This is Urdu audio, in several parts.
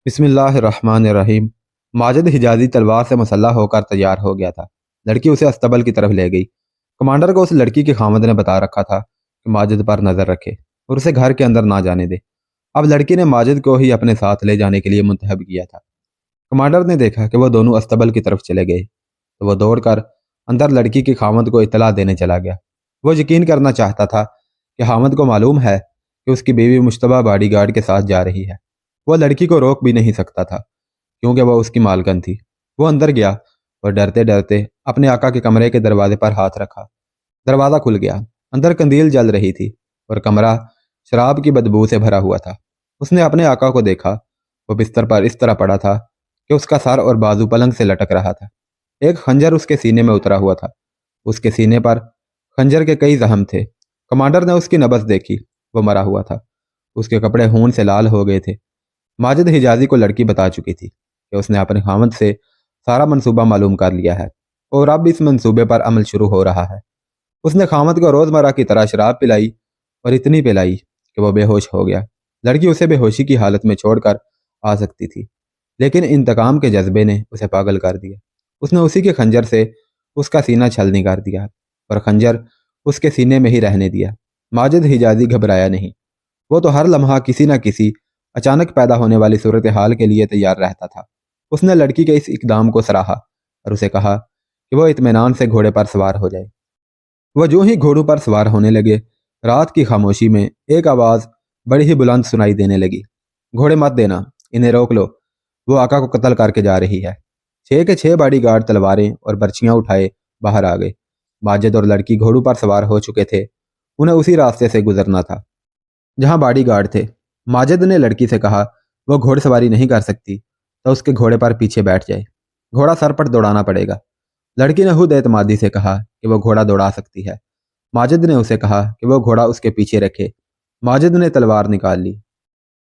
بسم اللہ الرحمن الرحیم۔ ماجد حجازی تلوار سے مسلح ہو کر تیار ہو گیا تھا۔ لڑکی اسے استبل کی طرف لے گئی۔ کمانڈر کو اس لڑکی کے خامد نے بتا رکھا تھا کہ ماجد پر نظر رکھے اور اسے گھر کے اندر نہ جانے دے۔ اب لڑکی نے ماجد کو ہی اپنے ساتھ لے جانے کے لیے منتخب کیا تھا۔ کمانڈر نے دیکھا کہ وہ دونوں استبل کی طرف چلے گئے تو وہ دوڑ کر اندر لڑکی کے خامد کو اطلاع دینے چلا گیا۔ وہ یقین کرنا چاہتا تھا کہ خامد کو معلوم ہے کہ اس کی بیوی مشتبہ باڈی گارڈ کے ساتھ جا رہی ہے۔ وہ لڑکی کو روک بھی نہیں سکتا تھا کیونکہ وہ اس کی مالکن تھی۔ وہ اندر گیا اور ڈرتے ڈرتے اپنے آقا کے کمرے کے دروازے پر ہاتھ رکھا۔ دروازہ کھل گیا۔ اندر قندیل جل رہی تھی اور کمرہ شراب کی بدبو سے بھرا ہوا تھا۔ اس نے اپنے آقا کو دیکھا۔ وہ بستر پر اس طرح پڑا تھا کہ اس کا سر اور بازو پلنگ سے لٹک رہا تھا۔ ایک خنجر اس کے سینے میں اترا ہوا تھا۔ اس کے سینے پر خنجر کے کئی زخم تھے۔ کمانڈر نے اس کی نبض دیکھی۔ وہ مرا ہوا تھا۔ اس کے کپڑے خون سے لال ہو گئے تھے۔ ماجد حجازی کو لڑکی بتا چکی تھی کہ اس نے اپنے خامد سے سارا منصوبہ معلوم کر لیا ہے اور اب اس منصوبے پر عمل شروع ہو رہا ہے۔ اس نے خامد کو روزمرہ کی طرح شراب پلائی اور اتنی پلائی کہ وہ بے ہوش ہو گیا۔ لڑکی اسے بے ہوشی کی حالت میں چھوڑ کر آ سکتی تھی لیکن انتقام کے جذبے نے اسے پاگل کر دیا۔ اس نے اسی کے خنجر سے اس کا سینہ چھلنی کر دیا اور خنجر اس کے سینے میں ہی رہنے دیا۔ ماجد حجازی گھبرایا نہیں۔ وہ تو ہر لمحہ کسی نہ کسی اچانک پیدا ہونے والی صورتحال کے لیے تیار رہتا تھا۔ اس نے لڑکی کے اس اقدام کو سراہا اور اسے کہا کہ وہ اطمینان سے گھوڑے پر سوار ہو جائے۔ وہ جو ہی گھوڑوں پر سوار ہونے لگے، رات کی خاموشی میں ایک آواز بڑی ہی بلند سنائی دینے لگی، گھوڑے مت دینا، انہیں روک لو، وہ آقا کو قتل کر کے جا رہی ہے۔ 6 کے 6 باڈی گارڈ تلواریں اور برچیاں اٹھائے باہر آ گئے۔ ماجد اور لڑکی گھوڑوں پر سوار ہو چکے تھے۔ انہیں اسی راستے سے گزرنا تھا جہاں باڈی گارڈ تھے۔ ماجد نے لڑکی سے کہا وہ گھوڑ سواری نہیں کر سکتی تو اس کے گھوڑے پر پیچھے بیٹھ جائے، گھوڑا سر پر دوڑانا پڑے گا۔ لڑکی نے خود اعتمادی سے کہا کہ وہ گھوڑا دوڑا سکتی ہے۔ ماجد نے اسے کہا کہ وہ گھوڑا اس کے پیچھے رکھے۔ ماجد نے تلوار نکال لی۔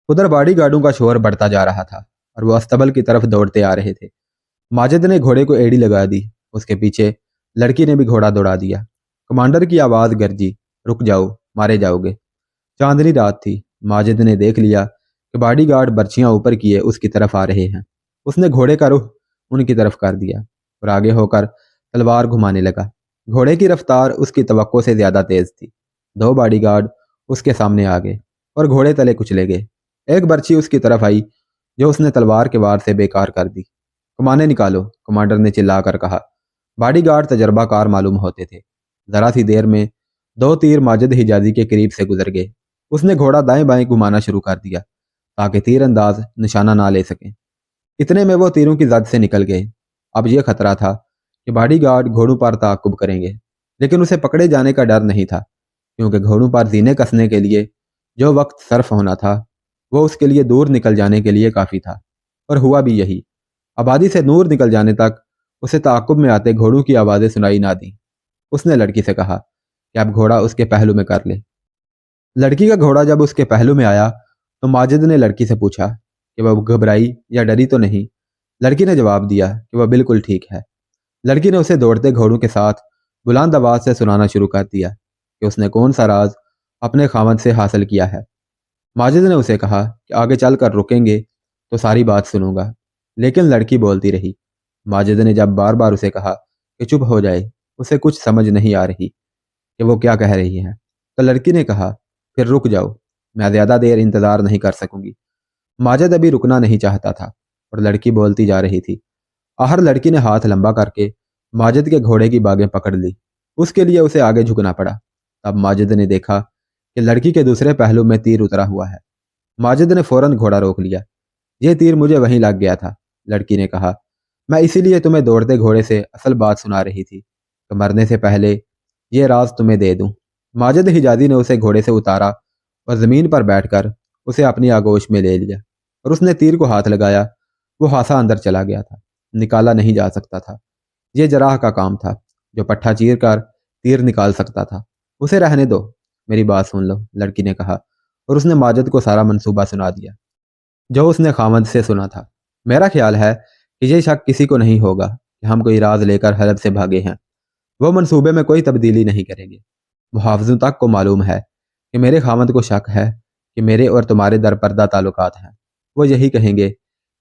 ادھر باڈی گارڈوں کا شور بڑھتا جا رہا تھا اور وہ استبل کی طرف دوڑتے آ رہے تھے۔ ماجد نے گھوڑے کو ایڑی لگا دی۔ اس کے پیچھے لڑکی نے بھی گھوڑا دوڑا دیا۔ کمانڈر کی آواز گرجی، رک جاؤ، مارے جاؤ گے۔ چاندنی رات تھی۔ ماجد نے دیکھ لیا کہ باڈی گارڈ برچیاں اوپر کیے اس کی طرف آ رہے ہیں۔ اس نے گھوڑے کا رخ ان کی طرف کر دیا اور آگے ہو کر تلوار گھمانے لگا۔ گھوڑے کی رفتار اس کی توقع سے زیادہ تیز تھی۔ 2 باڈی گارڈ اس کے سامنے آ گئے اور گھوڑے تلے کچلے گئے۔ ایک برچی اس کی طرف آئی جو اس نے تلوار کے وار سے بیکار کر دی۔ کمانے نکالو، کمانڈر نے چلا کر کہا۔ باڈی گارڈ تجربہ کار معلوم ہوتے تھے۔ ذرا سی دیر میں 2 تیر ماجد حجازی کے قریب سے گزر گئے۔ اس نے گھوڑا دائیں بائیں گھمانا شروع کر دیا تاکہ تیر انداز نشانہ نہ لے سکیں۔ اتنے میں وہ تیروں کی زد سے نکل گئے۔ اب یہ خطرہ تھا کہ باڈی گارڈ گھوڑوں پر تعاقب کریں گے لیکن اسے پکڑے جانے کا ڈر نہیں تھا کیونکہ گھوڑوں پر زینے کسنے کے لیے جو وقت صرف ہونا تھا وہ اس کے لیے دور نکل جانے کے لیے کافی تھا، اور ہوا بھی یہی۔ آبادی سے دور نکل جانے تک اسے تعاقب میں آتے گھوڑوں کی آوازیں سنائی نہ دیں۔ اس نے لڑکی سے کہا کہ اب گھوڑا اس کے پہلو میں کر لے۔ لڑکی کا گھوڑا جب اس کے پہلو میں آیا تو ماجد نے لڑکی سے پوچھا کہ وہ گھبرائی یا ڈری تو نہیں۔ لڑکی نے جواب دیا کہ وہ بالکل ٹھیک ہے۔ لڑکی نے اسے دوڑتے گھوڑوں کے ساتھ بلند آواز سے سنانا شروع کر دیا کہ اس نے کون سا راز اپنے خاوند سے حاصل کیا ہے۔ ماجد نے اسے کہا کہ آگے چل کر رکیں گے تو ساری بات سنوں گا، لیکن لڑکی بولتی رہی۔ ماجد نے جب بار بار اسے کہا کہ چپ ہو جائے، اسے کچھ سمجھ نہیں آ رہی کہ وہ کیا کہہ رہی ہے، تو لڑکی نے کہا پھر رک جاؤ، میں زیادہ دیر انتظار نہیں کر سکوں گی۔ ماجد ابھی رکنا نہیں چاہتا تھا اور لڑکی بولتی جا رہی تھی۔ آخر لڑکی نے ہاتھ لمبا کر کے ماجد کے گھوڑے کی باگیں پکڑ لی۔ اس کے لیے اسے آگے جھکنا پڑا۔ اب ماجد نے دیکھا کہ لڑکی کے دوسرے پہلو میں تیر اترا ہوا ہے۔ ماجد نے فوراً گھوڑا روک لیا۔ یہ تیر مجھے وہیں لگ گیا تھا، لڑکی نے کہا۔ میں اسی لیے تمہیں دوڑتے گھوڑے سے اصل بات سنا رہی تھی کہ مرنے سے پہلے یہ راز تمہیں دے دوں۔ ماجد حجازی نے اسے گھوڑے سے اتارا اور زمین پر بیٹھ کر اسے اپنی آگوش میں لے لیا اور اس نے تیر کو ہاتھ لگایا۔ وہ ہاسا اندر چلا گیا تھا، نکالا نہیں جا سکتا تھا۔ یہ جراح کا کام تھا جو پٹھا چیر کر تیر نکال سکتا تھا۔ اسے رہنے دو، میری بات سن لو، لڑکی نے کہا اور اس نے ماجد کو سارا منصوبہ سنا دیا جو اس نے خاوند سے سنا تھا۔ میرا خیال ہے کہ یہ شک کسی کو نہیں ہوگا کہ ہم کوئی راز لے کر حلب سے بھاگے ہیں۔ وہ منصوبے میں کوئی تبدیلی نہیں کریں گے۔ محافظوں تک کو معلوم ہے کہ میرے خاوند کو شک ہے کہ میرے اور تمہارے در پردہ تعلقات ہیں۔ وہ یہی کہیں گے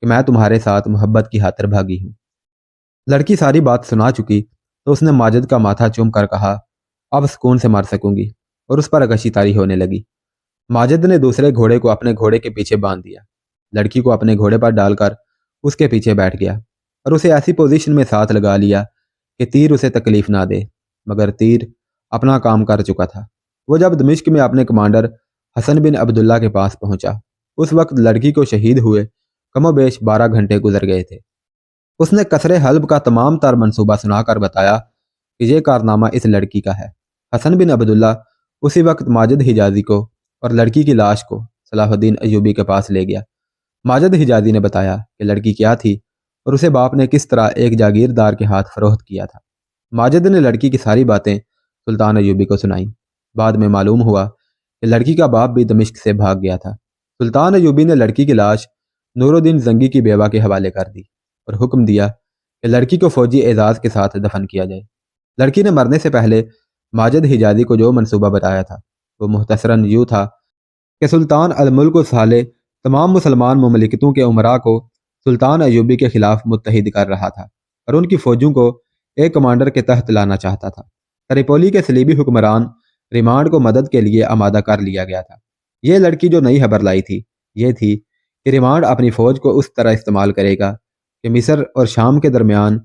کہ میں تمہارے ساتھ محبت کی خاطر بھاگی ہوں۔ لڑکی ساری بات سنا چکی تو اس نے ماجد کا ماتھا چوم کر کہا، اب سکون سے مر سکوں گی، اور اس پر کشی تاری ہونے لگی۔ ماجد نے دوسرے گھوڑے کو اپنے گھوڑے کے پیچھے باندھ دیا، لڑکی کو اپنے گھوڑے پر ڈال کر اس کے پیچھے بیٹھ گیا اور اسے ایسی پوزیشن میں ساتھ لگا لیا کہ تیر اسے تکلیف نہ دے، مگر تیر اپنا کام کر چکا تھا۔ وہ جب دمشق میں اپنے کمانڈر حسن بن عبداللہ کے پاس پہنچا، اس وقت لڑکی کو شہید ہوئے کم و بیش 12 گھنٹے گزر گئے تھے۔ اس نے قصر حلب کا تمام تر منصوبہ سنا کر بتایا کہ یہ کارنامہ اس لڑکی کا ہے۔ حسن بن عبداللہ اسی وقت ماجد حجازی کو اور لڑکی کی لاش کو صلاح الدین ایوبی کے پاس لے گیا۔ ماجد حجازی نے بتایا کہ لڑکی کیا تھی اور اسے باپ نے کس طرح ایک جاگیردار کے ہاتھ فروخت کیا تھا۔ ماجد نے لڑکی کی ساری باتیں سلطان ایوبی کو سنائیں۔ بعد میں معلوم ہوا کہ لڑکی کا باپ بھی دمشق سے بھاگ گیا تھا۔ سلطان ایوبی نے لڑکی کی لاش نور الدین زنگی کی بیوہ کے حوالے کر دی اور حکم دیا کہ لڑکی کو فوجی اعزاز کے ساتھ دفن کیا جائے۔ لڑکی نے مرنے سے پہلے ماجد حجازی کو جو منصوبہ بتایا تھا وہ مختصراً یوں تھا کہ سلطان الملک و صالح تمام مسلمان مملکتوں کے امراء کو سلطان ایوبی کے خلاف متحد کر رہا تھا اور ان کی فوجوں کو ایک کمانڈر کے تحت لانا چاہتا تھا۔ تریپولی کے صلیبی حکمران ریمانڈ کو مدد کے لیے آمادہ کر لیا گیا تھا۔ یہ لڑکی جو نئی خبر لائی تھی یہ تھی کہ ریمانڈ اپنی فوج کو اس طرح استعمال کرے گا کہ مصر اور شام کے درمیان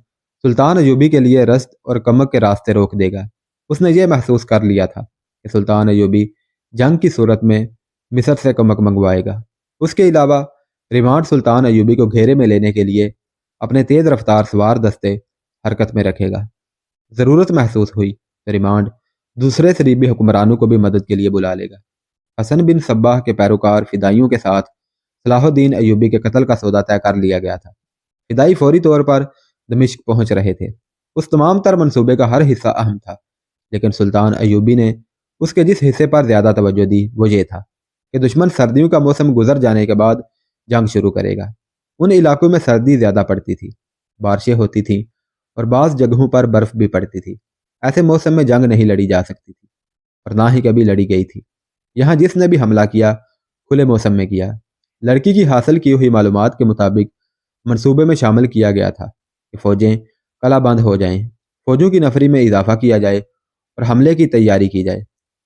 سلطان ایوبی کے لیے رزق اور کمک کے راستے روک دے گا۔ اس نے یہ محسوس کر لیا تھا کہ سلطان ایوبی جنگ کی صورت میں مصر سے کمک منگوائے گا۔ اس کے علاوہ ریمانڈ سلطان ایوبی کو گھیرے میں لینے کے لیے اپنے تیز رفتار سوار دستے حرکت میں رکھے گا۔ ضرورت محسوس ہوئی تو ریمانڈ دوسرے صلیبی حکمرانوں کو بھی مدد کے لیے بلا لے گا۔ حسن بن صباح کے پیروکار فدائیوں کے ساتھ صلاح الدین ایوبی کے قتل کا سودا طے کر لیا گیا تھا۔ فدائی فوری طور پر دمشق پہنچ رہے تھے۔ اس تمام تر منصوبے کا ہر حصہ اہم تھا، لیکن سلطان ایوبی نے اس کے جس حصے پر زیادہ توجہ دی وہ یہ تھا کہ دشمن سردیوں کا موسم گزر جانے کے بعد جنگ شروع کرے گا۔ ان علاقوں میں سردی زیادہ پڑتی تھی، بارشیں ہوتی تھیں اور بعض جگہوں پر برف بھی پڑتی تھی۔ ایسے موسم میں جنگ نہیں لڑی جا سکتی تھی اور نہ ہی کبھی لڑی گئی تھی۔ یہاں جس نے بھی حملہ کیا کھلے موسم میں کیا۔ لڑکی کی حاصل کی ہوئی معلومات کے مطابق منصوبے میں شامل کیا گیا تھا کہ فوجیں کلا بند ہو جائیں، فوجوں کی نفری میں اضافہ کیا جائے اور حملے کی تیاری کی جائے۔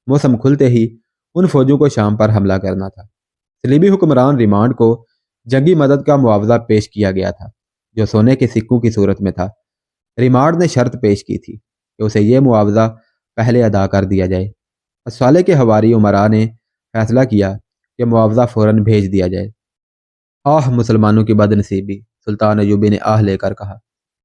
موسم کھلتے ہی ان فوجوں کو شام پر حملہ کرنا تھا۔ صلیبی حکمران ریمانڈ کو جنگی مدد کا معاوضہ پیش کیا گیا تھا جو سونے کے سکوں کی صورت میں تھا۔ ریمانڈ نے شرط پیش کی تھی کہ اسے یہ معاوضہ پہلے ادا کر دیا جائے۔ صالح کے حواری امراء نے فیصلہ کیا کہ معاوضہ فوراً بھیج دیا جائے۔ آہ مسلمانوں کی بد نصیبی، سلطان ایوبی نے آہ لے کر کہا،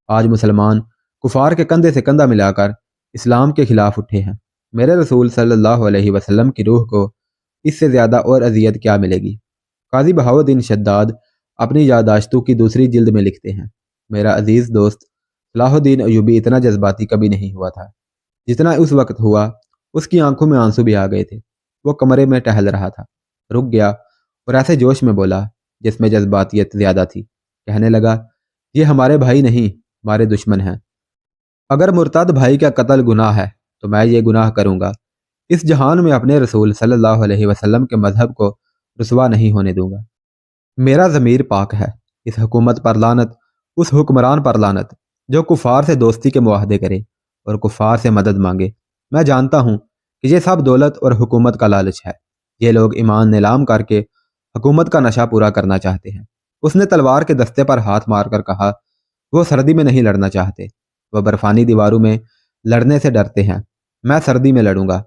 آج مسلمان کفار کے کندھے سے کندھا ملا کر اسلام کے خلاف اٹھے ہیں۔ میرے رسول صلی اللہ علیہ وسلم کی روح کو اس سے زیادہ اور اذیت کیا ملے گی؟ قاضی بہاؤالدین شداد اپنی یادداشتوں کی دوسری جلد میں لکھتے ہیں، میرا عزیز دوست صلاح الدین ایوبی اتنا جذباتی کبھی نہیں ہوا تھا جتنا اس وقت ہوا۔ اس کی آنکھوں میں آنسو بھی آ گئے تھے۔ وہ کمرے میں ٹہل رہا تھا، رک گیا اور ایسے جوش میں بولا جس میں جذباتیت زیادہ تھی۔ کہنے لگا، یہ ہمارے بھائی نہیں، ہمارے دشمن ہیں۔ اگر مرتد بھائی کا قتل گناہ ہے تو میں یہ گناہ کروں گا۔ اس جہان میں اپنے رسول صلی اللہ علیہ وسلم کے مذہب کو رسوا نہیں ہونے دوں گا۔ میرا ضمیر پاک ہے۔ اس حکومت پر لعنت، اس حکمران پر لعنت جو کفار سے دوستی کے معاہدے کرے اور کفار سے مدد مانگے۔ میں جانتا ہوں کہ یہ سب دولت اور حکومت کا لالچ ہے۔ یہ لوگ ایمان نیلام کر کے حکومت کا نشہ پورا کرنا چاہتے ہیں۔ اس نے تلوار کے دستے پر ہاتھ مار کر کہا، وہ سردی میں نہیں لڑنا چاہتے، وہ برفانی دیواروں میں لڑنے سے ڈرتے ہیں۔ میں سردی میں لڑوں گا،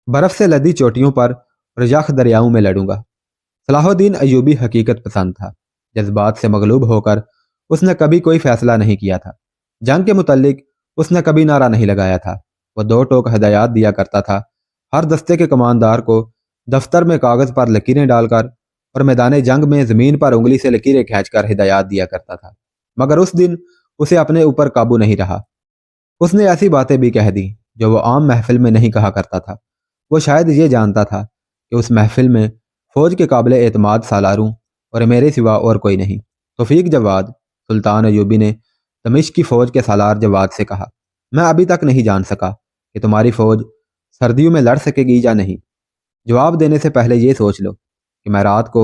برف سے لدی چوٹیوں پر اور یخ دریاؤں میں لڑوں گا۔ صلاح الدین ایوبی حقیقت پسند تھا۔ جذبات سے مغلوب ہو کر اس نے کبھی کوئی فیصلہ نہیں کیا تھا۔ جنگ کے متعلق اس نے کبھی نعرہ نہیں لگایا تھا۔ وہ دو ٹوک ہدایات دیا کرتا تھا۔ ہر دستے کے کماندار کو دفتر میں کاغذ پر لکیریں ڈال کر اور میدان جنگ میں زمین پر انگلی سے لکیریں کھینچ کر ہدایات دیا کرتا تھا، مگر اس دن اسے اپنے اوپر قابو نہیں رہا۔ اس نے ایسی باتیں بھی کہہ دی جو وہ عام محفل میں نہیں کہا کرتا تھا۔ وہ شاید یہ جانتا تھا کہ اس محفل میں فوج کے قابل اعتماد سالاروں اور میرے سوا اور کوئی نہیں۔ توفیق جواد، سلطان ایوبی نے دمشق کی فوج کے سالار جواد سے کہا، میں ابھی تک نہیں جان سکا کہ تمہاری فوج سردیوں میں لڑ سکے گی یا نہیں۔ جواب دینے سے پہلے یہ سوچ لو کہ میں رات کو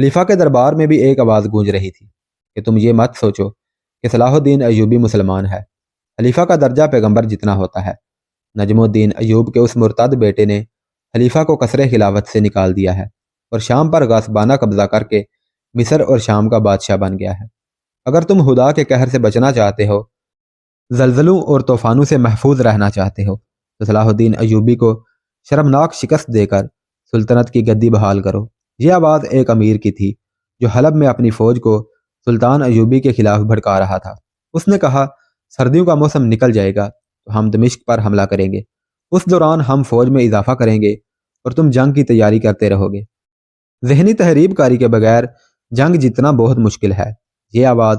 خلیفہ کے دربار میں بھی ایک آواز گونج رہی تھی کہ تم یہ مت سوچو کہ صلاح الدین ایوبی مسلمان ہے۔ خلیفہ کا درجہ پیغمبر جتنا ہوتا ہے۔ نجم الدین ایوب کے اس مرتد بیٹے نے خلیفہ کو قصر خلافت سے نکال دیا ہے اور شام پر غاصبانہ قبضہ کر کے مصر اور شام کا بادشاہ بن گیا ہے۔ اگر تم خدا کے قہر سے بچنا چاہتے ہو، زلزلوں اور طوفانوں سے محفوظ رہنا چاہتے ہو، تو صلاح الدین ایوبی کو شرمناک شکست دے کر سلطنت کی گدی بحال کرو۔ یہ آواز ایک امیر کی تھی جو حلب میں اپنی فوج کو سلطان ایوبی کے خلاف بھڑکا رہا تھا۔ اس نے کہا، سردیوں کا موسم نکل جائے گا تو ہم دمشق پر حملہ کریں گے۔ اس دوران ہم فوج میں اضافہ کریں گے اور تم جنگ کی تیاری کرتے رہو گے۔ ذہنی تحریب کاری کے بغیر جنگ جتنا بہت مشکل ہے۔ یہ آواز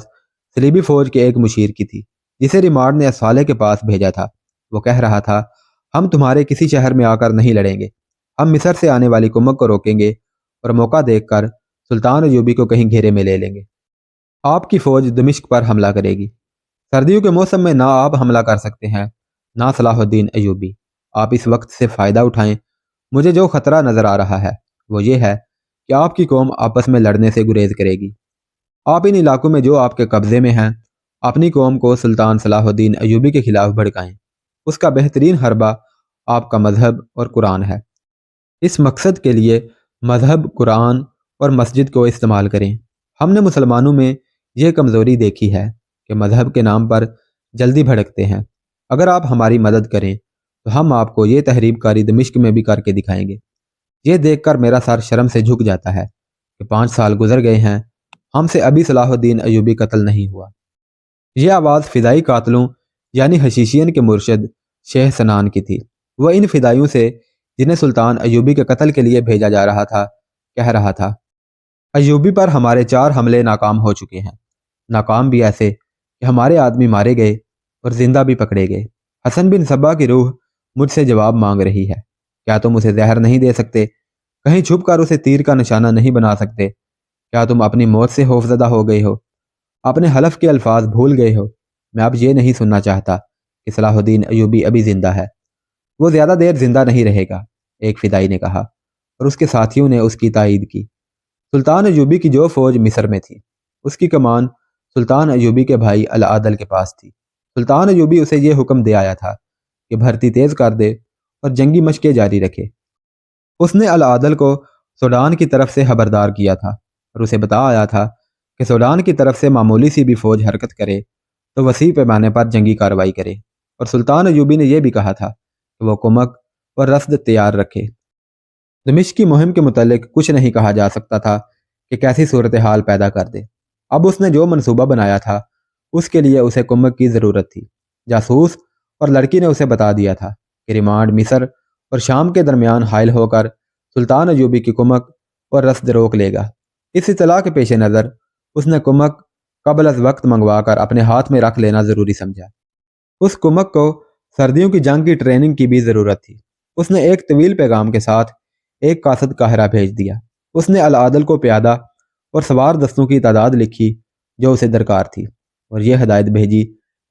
صلیبی فوج کے ایک مشیر کی تھی جسے ریمارڈ نے اسفالے کے پاس بھیجا تھا۔ وہ کہہ رہا تھا، ہم تمہارے کسی شہر میں آ کر نہیں لڑیں گے۔ ہم مصر سے آنے والی کمک کو روکیں گے اور موقع دیکھ کر سلطان ایوبی کو کہیں گھیرے میں لے لیں گے۔ آپ کی فوج دمشق پر حملہ کرے گی۔ سردیوں کے موسم میں نہ آپ حملہ کر سکتے ہیں نہ صلاح الدین ایوبی۔ آپ اس وقت سے فائدہ اٹھائیں۔ مجھے جو خطرہ نظر آ رہا ہے وہ یہ ہے کہ آپ کی قوم آپس میں لڑنے سے گریز کرے گی۔ آپ ان علاقوں میں جو آپ کے قبضے میں ہیں اپنی قوم کو سلطان صلاح الدین ایوبی کے خلاف بھڑکائیں۔ اس کا بہترین حربہ آپ کا مذہب اور قرآن ہے۔ اس مقصد کے لیے مذہب، قرآن اور مسجد کو استعمال کریں۔ ہم نے مسلمانوں میں یہ کمزوری دیکھی ہے کہ مذہب کے نام پر جلدی بھڑکتے ہیں۔ اگر آپ ہماری مدد کریں تو ہم آپ کو یہ تحریب کاری دمشق میں بھی کر کے دکھائیں گے۔ یہ دیکھ کر میرا سر شرم سے جھک جاتا ہے کہ 5 سال گزر گئے ہیں، ہم سے ابھی صلاح الدین ایوبی قتل نہیں ہوا۔ یہ آواز فدائی قاتلوں یعنی حشیشین کے مرشد شیخ سنان کی تھی۔ وہ ان فدائیوں سے جنہیں سلطان ایوبی کے قتل کے لیے بھیجا جا رہا تھا کہہ رہا تھا، ایوبی پر ہمارے 4 حملے ناکام ہو چکے ہیں۔ ناکام بھی ایسے کہ ہمارے آدمی مارے گئے اور زندہ بھی پکڑے گئے۔ حسن بن صبا کی روح مجھ سے جواب مانگ رہی ہے، کیا تم اسے زہر نہیں دے سکتے؟ کہیں چھپ کر اسے تیر کا نشانہ نہیں بنا سکتے؟ کیا تم اپنی موت سے خوفزدہ ہو گئے ہو؟ اپنے حلف کے الفاظ بھول گئے ہو؟ میں اب یہ نہیں سننا چاہتا کہ صلاح الدین ایوبی ابھی زندہ ہے۔ وہ زیادہ دیر زندہ نہیں رہے گا، ایک فدائی نے کہا، اور اس کے ساتھیوں نے اس کی تائید کی۔ سلطان ایوبی کی جو فوج مصر میں تھی اس کی کمان سلطان ایوبی کے بھائی العادل کے پاس تھی۔ سلطان ایوبی اسے یہ حکم دے آیا تھا کہ بھرتی تیز کر دے اور جنگی مشقیں جاری رکھے۔ اس نے العادل کو سوڈان کی طرف سے خبردار کیا تھا اور اسے بتا آیا تھا کہ سوڈان کی طرف سے معمولی سی بھی فوج حرکت کرے تو وسیع پیمانے پر جنگی کارروائی کرے، اور سلطان ایوبی نے یہ بھی کہا تھا کہ وہ کمک اور رسد تیار رکھے۔ دمشق کی مہم کے متعلق کچھ نہیں کہا جا سکتا تھا کہ کیسی صورتحال پیدا کر دے۔ اب اس نے جو منصوبہ بنایا تھا اس کے لیے اسے کمک کی ضرورت تھی۔ جاسوس اور لڑکی نے اسے بتا دیا تھا کہ ریمانڈ مصر اور شام کے درمیان حائل ہو کر سلطان ایوبی کی کمک اور رسد روک لے گا۔ اس اطلاع کے پیش نظر اس نے کمک قبل از وقت منگوا کر اپنے ہاتھ میں رکھ لینا ضروری سمجھا۔ اس کمک کو سردیوں کی جنگ کی ٹریننگ کی بھی ضرورت تھی۔ اس نے ایک طویل پیغام کے ساتھ ایک قاصد قاہرہ بھیج دیا۔ اس نے العادل کو پیادہ اور سوار دستوں کی تعداد لکھی جو اسے درکار تھی، اور یہ ہدایت بھیجی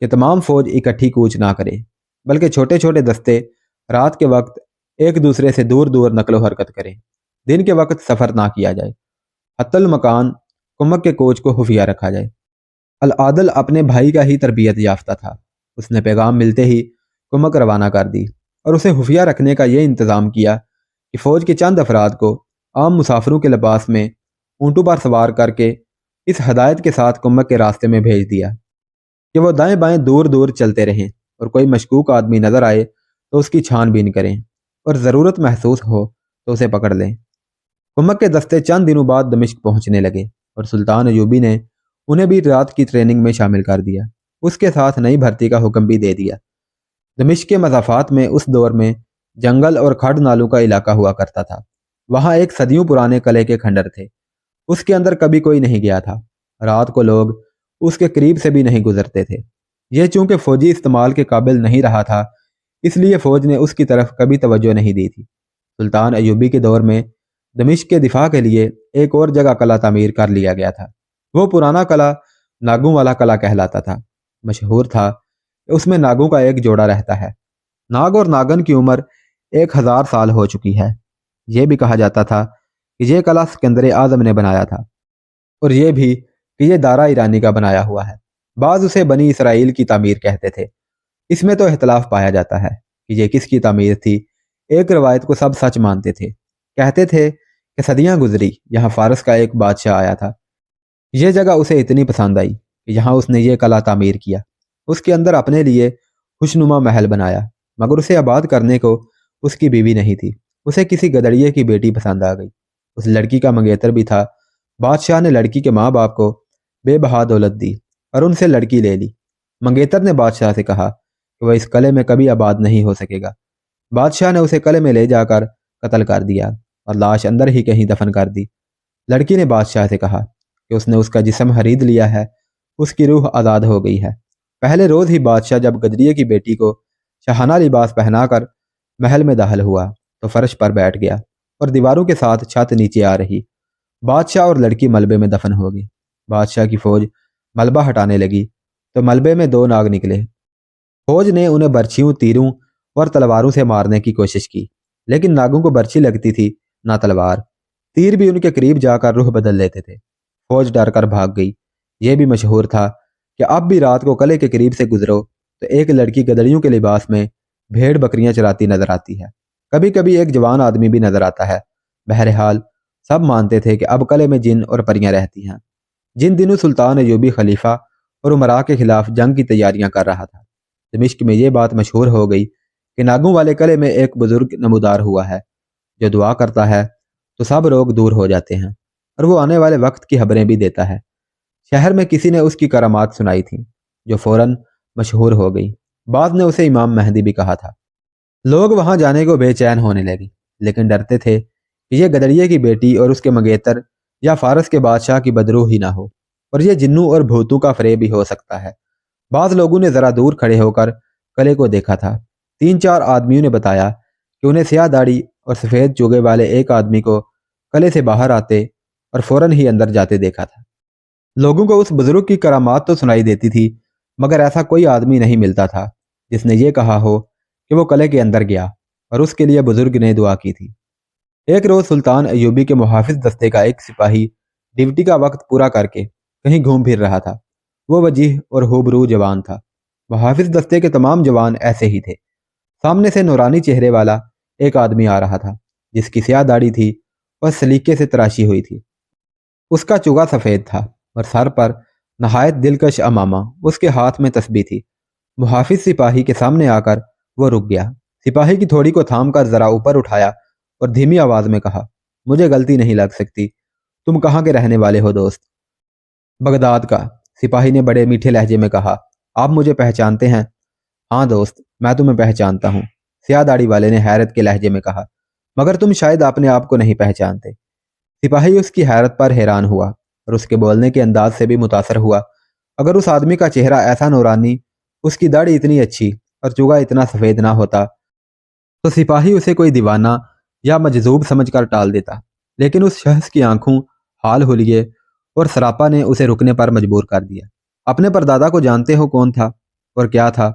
کہ تمام فوج اکٹھی کوچ نہ کرے بلکہ چھوٹے چھوٹے دستے رات کے وقت ایک دوسرے سے دور دور نقل و حرکت کریں۔ دن کے وقت سفر نہ کیا جائے۔ حتی المکان کمک کے کوچ کو خفیہ رکھا جائے۔ العادل اپنے بھائی کا ہی تربیت یافتہ تھا۔ اس نے پیغام ملتے ہی کمک روانہ کر دی اور اسے خفیہ رکھنے کا یہ انتظام کیا کہ فوج کے چند افراد کو عام مسافروں کے لباس میں اونٹوں پر سوار کر کے اس ہدایت کے ساتھ کمک کے راستے میں بھیج دیا کہ وہ دائیں بائیں دور دور چلتے رہیں اور کوئی مشکوک آدمی نظر آئے تو اس کی چھان بین کریں اور ضرورت محسوس ہو تو اسے پکڑ لیں۔ کمک کے دستے چند دنوں بعد دمشق پہنچنے لگے اور سلطان ایوبی نے انہیں بھی رات کی ٹریننگ میں شامل کر دیا۔ اس کے ساتھ نئی بھرتی کا حکم بھی دے دیا۔ دمشق کے مضافات میں اس دور میں جنگل اور کھڈ نالوں کا علاقہ ہوا کرتا تھا۔ وہاں ایک صدیوں پرانے قلعے کے کھنڈر تھے۔ اس کے اندر کبھی کوئی نہیں گیا تھا۔ رات کو لوگ اس کے قریب سے بھی نہیں گزرتے تھے۔ یہ چونکہ فوجی استعمال کے قابل نہیں رہا تھا اس لیے فوج نے اس کی طرف کبھی توجہ نہیں دی تھی۔ سلطان ایوبی کے دور میں دمشق کے دفاع کے لیے ایک اور جگہ قلعہ تعمیر کر لیا گیا تھا۔ وہ پرانا قلعہ ناگوں والا قلعہ کہلاتا تھا۔ مشہور تھا کہ اس میں ناگوں کا ایک جوڑا رہتا ہے۔ ناگ اور ناگن کی عمر 1000 سال ہو چکی ہے۔ یہ بھی کہا جاتا تھا کہ یہ قلعہ سکندر اعظم نے بنایا تھا، اور یہ بھی کہ یہ دارا ایرانی کا بنایا ہوا ہے۔ بعض اسے بنی اسرائیل کی تعمیر کہتے تھے۔ اس میں تو اختلاف پایا جاتا ہے کہ یہ کس کی تعمیر تھی۔ ایک روایت کو سب سچ مانتے تھے، کہتے تھے کہ صدیاں گزری، یہاں فارس کا ایک بادشاہ آیا تھا۔ یہ جگہ اسے اتنی پسند آئی کہ یہاں اس نے یہ قلعہ تعمیر کیا، اس کے اندر اپنے لیے خوشنما محل بنایا، مگر اسے آباد کرنے کو اس کی بیوی نہیں تھی۔ اسے کسی گدڑیے کی بیٹی پسند آ گئی۔ اس لڑکی کا منگیتر بھی تھا۔ بادشاہ نے لڑکی کے ماں باپ کو بے بہا دولت دی اور ان سے لڑکی لے لی۔ منگیتر نے بادشاہ سے کہا کہ وہ اس قلعے میں کبھی آباد نہیں ہو سکے گا۔ بادشاہ نے اسے قلعے میں لے جا کر قتل کر دیا اور لاش اندر ہی کہیں دفن کر دی۔ لڑکی نے بادشاہ سے کہا کہ اس نے اس کا جسم خرید لیا ہے، اس کی روح آزاد ہو گئی ہے۔ پہلے روز ہی بادشاہ جب گدریے کی بیٹی کو شاہانہ لباس پہنا کر محل میں داخل ہوا تو فرش پر بیٹھ گیا اور دیواروں کے ساتھ چھت نیچے آ رہی۔ بادشاہ اور لڑکی ملبے میں دفن ہو گئی۔ بادشاہ کی فوج ملبہ ہٹانے لگی تو ملبے میں دو ناگ نکلے۔ فوج نے انہیں برچھیوں، تیروں اور تلواروں سے مارنے کی کوشش کی، لیکن ناگوں کو برچھی لگتی تھی نہ تلوار۔ تیر بھی ان کے قریب جا کر روح بدل لیتے تھے۔ فوج ڈر کر بھاگ گئی۔ یہ بھی مشہور تھا کہ اب بھی رات کو قلعے کے قریب سے گزرو تو ایک لڑکی گدڑیوں کے لباس میں بھیڑ بکریاں چراتی نظر آتی ہے۔ کبھی کبھی ایک جوان آدمی بھی نظر آتا ہے۔ بہرحال سب مانتے تھے کہ اب قلعے میں جن اور پریاں رہتی ہیں۔ جن دنوں سلطان ایوبی خلیفہ اور امراء کے خلاف جنگ کی تیاریاں کر رہا تھا، دمشق میں یہ بات مشہور ہو گئی کہ ناگوں والے قلعے میں ایک بزرگ نمودار ہوا ہے، جو دعا کرتا ہے تو سب روگ دور ہو جاتے ہیں، اور وہ آنے والے وقت کی خبریں بھی دیتا ہے۔ شہر میں کسی نے اس کی کرامات سنائی تھیں، جو فوراً مشہور ہو گئی۔ بعض نے اسے امام مہدی بھی کہا تھا۔ لوگ وہاں جانے کو بے چین ہونے لگے، لیکن ڈرتے تھے کہ یہ گدڑیے کی بیٹی اور اس کے منگیتر یا فارس کے بادشاہ کی بدروح ہی نہ ہو، اور یہ جنوں اور بھوتوں کا فریب بھی ہو سکتا ہے۔ بعض لوگوں نے ذرا دور کھڑے ہو کر قلعے کو دیکھا تھا۔ 3-4 آدمیوں نے بتایا کہ انہیں سیاہ داڑھی اور سفید چوگے والے ایک آدمی کو قلعے سے باہر آتے اور فوراً ہی اندر جاتے دیکھا تھا۔ لوگوں کو اس بزرگ کی کرامات تو سنائی دیتی تھی، مگر ایسا کوئی آدمی نہیں ملتا تھا جس نے یہ کہا ہو کہ وہ قلعے کے اندر گیا اور اس کے لیے بزرگ نے دعا کی تھی۔ ایک روز سلطان ایوبی کے محافظ دستے کا ایک سپاہی ڈیوٹی کا وقت پورا کر کے کہیں گھوم پھر رہا تھا۔ وہ وجیح اور ہوبرو جوان تھا۔ محافظ دستے کے تمام جوان ایسے ہی تھے۔ سامنے سے نورانی چہرے والا ایک آدمی آ رہا تھا، جس کی سیاہ داڑھی تھی اور سلیقے سے تراشی ہوئی تھی۔ اس کا چوگا سفید تھا اور سر پر نہایت دلکش امامہ، اس کے ہاتھ میں تسبیح تھی۔ محافظ سپاہی کے سامنے آ کر وہ رک گیا۔ سپاہی کی تھوڑی کو تھام کر ذرا اوپر اٹھایا اور دھیمی آواز میں کہا، مجھے غلطی نہیں لگ سکتی، تم کہاں کے رہنے والے ہو دوست؟ بغداد کا۔ سپاہی نے بڑے میٹھے لہجے میں کہا، آپ مجھے پہچانتے ہیں؟ ہاں دوست، میں تمہیں پہچانتا ہوں، سیاہ داڑھی والے نے حیرت کے لہجے میں کہا، مگر تم شاید اپنے آپ کو نہیں پہچانتے۔ سپاہی اس کی حیرت پر حیران ہوا اور اس کے بولنے کے انداز سے بھی متاثر ہوا۔ اگر اس آدمی کا چہرہ ایسا نورانی، اس کی داڑھی اتنی اچھی اور چوگا اتنا سفید نہ ہوتا تو سپاہی اسے کوئی دیوانہ یا مجذوب سمجھ کر ٹال دیتا، لیکن اس شخص کی آنکھوں، حال حلیے اور سراپا نے اسے رکنے پر مجبور کر دیا۔ اپنے پردادا کو جانتے ہو کون تھا اور کیا تھا؟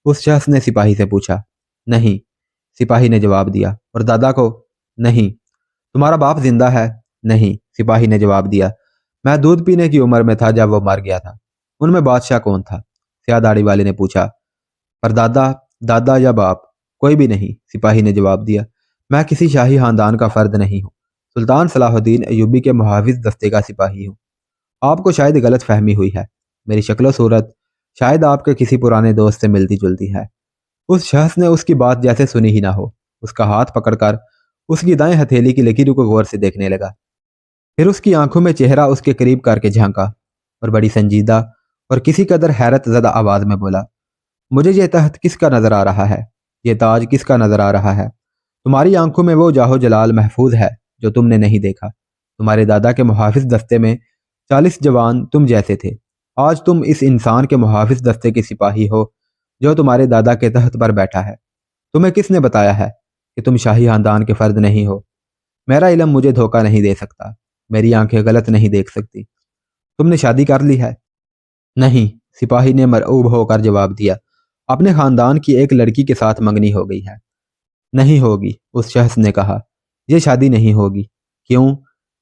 اس شخص نے سپاہی سے پوچھا۔ نہیں، سپاہی نے جواب دیا۔ اور دادا کو؟ نہیں۔ تمہارا باپ زندہ ہے؟ نہیں، سپاہی نے جواب دیا۔ میں دودھ پینے کی عمر میں تھا جب وہ مر گیا تھا۔ ان میں بادشاہ کون تھا؟ سیاہ داڑھی والے نے پوچھا۔ پردادا، دادا یا باپ؟ کوئی بھی نہیں، سپاہی نے جواب دیا۔ میں کسی شاہی خاندان کا فرد نہیں ہوں، سلطان صلاح الدین ایوبی کے محافظ دستے کا سپاہی ہوں۔ آپ کو شاید غلط فہمی ہوئی ہے، میری شکل و صورت شاید آپ کے کسی پرانے دوست سے ملتی جلتی ہے۔ اس شخص نے اس کی بات جیسے سنی ہی نہ ہو، اس کا ہاتھ پکڑ کر اس کی دائیں ہتھیلی کی لکیروں کو غور سے دیکھنے لگا۔ پھر اس کی آنکھوں میں چہرہ اس کے قریب کر کے جھانکا اور بڑی سنجیدہ اور کسی قدر حیرت زدہ آواز میں بولا، مجھے یہ تخت کس کا نظر آ رہا ہے؟ یہ تاج کس کا نظر آ رہا ہے؟ تمہاری آنکھوں میں وہ جاہ و جلال محفوظ ہے جو تم نے نہیں دیکھا۔ تمہارے دادا کے محافظ دستے میں 40 جوان تم جیسے تھے۔ آج تم اس انسان کے محافظ دستے کے سپاہی ہو جو تمہارے دادا کے تخت پر بیٹھا ہے۔ تمہیں کس نے بتایا ہے کہ تم شاہی خاندان کے فرد نہیں ہو؟ میرا علم مجھے دھوکہ نہیں دے سکتا، میری آنکھیں غلط نہیں دیکھ سکتی۔ تم نے شادی کر لی ہے؟ نہیں، سپاہی نے مرعوب ہو کر جواب دیا۔ اپنے خاندان کی ایک لڑکی کے ساتھ منگنی ہو گئی ہے۔ نہیں ہوگی، اس شخص نے کہا، یہ شادی نہیں ہوگی۔ کیوں؟